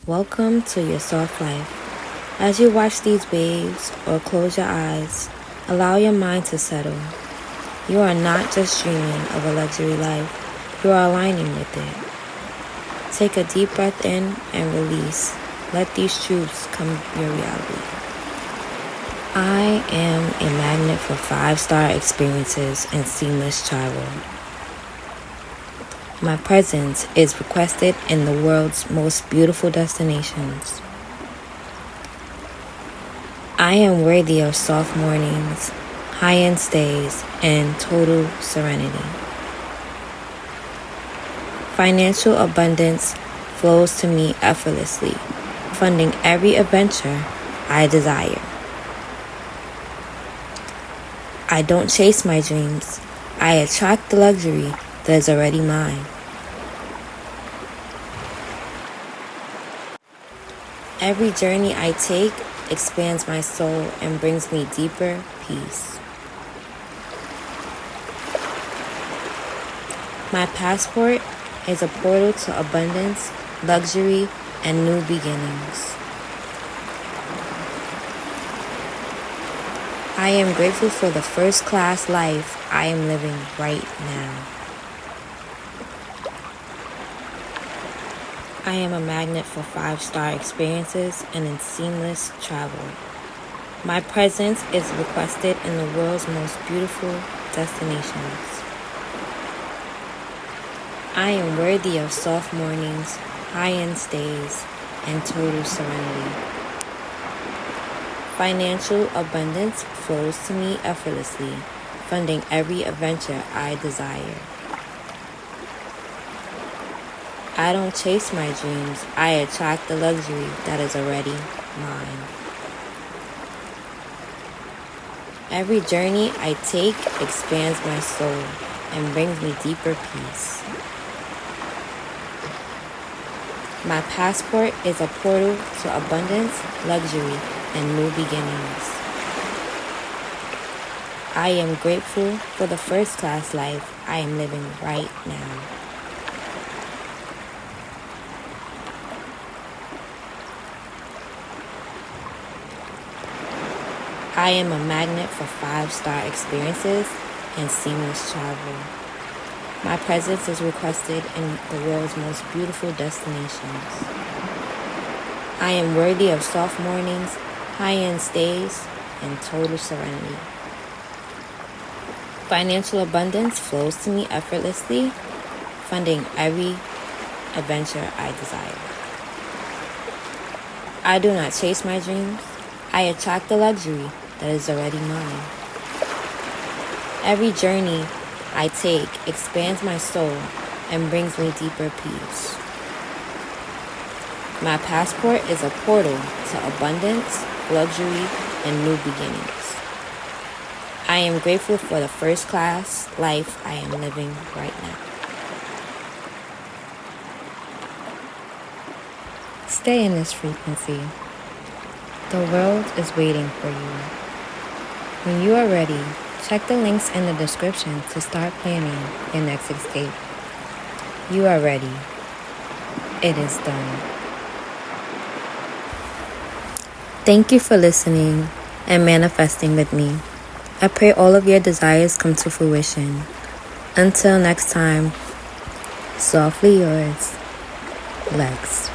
Welcome to your soft life. As you watch these waves or close your eyes, allow your mind to settle. You are not just dreaming of a luxury life, you are aligning with it. Take a deep breath in and release. Let these truths come your reality. I am a magnet for 5-star experiences and seamless travel. My presence is requested in the world's most beautiful destinations. I am worthy of soft mornings, high-end stays, and total serenity. Financial abundance flows to me effortlessly, funding every adventure I desire. I don't chase my dreams. I attract the luxury that is already mine. Every journey I take expands my soul and brings me deeper peace. My passport is a portal to abundance, luxury, and new beginnings. I am grateful for the first-class life I am living right now. I am a magnet for 5-star experiences and in seamless travel. My presence is requested in the world's most beautiful destinations. I am worthy of soft mornings, high-end stays, and total serenity. Financial abundance flows to me effortlessly, funding every adventure I desire. I don't chase my dreams, I attract the luxury that is already mine. Every journey I take expands my soul and brings me deeper peace. My passport is a portal to abundance, luxury, and new beginnings. I am grateful for the first-class life I am living right now. I am a magnet for 5-star experiences and seamless travel. My presence is requested in the world's most beautiful destinations. I am worthy of soft mornings, high-end stays, and total serenity. Financial abundance flows to me effortlessly, funding every adventure I desire. I do not chase my dreams. I attract the luxury that is already mine. Every journey I take expands my soul and brings me deeper peace. My passport is a portal to abundance, luxury, and new beginnings. I am grateful for the first-class life I am living right now. Stay in this frequency. The world is waiting for you. When you are ready, check the links in the description to start planning your next escape. You are ready. It is done. Thank you for listening and manifesting with me. I pray all of your desires come to fruition. Until next time, softly yours, Lex.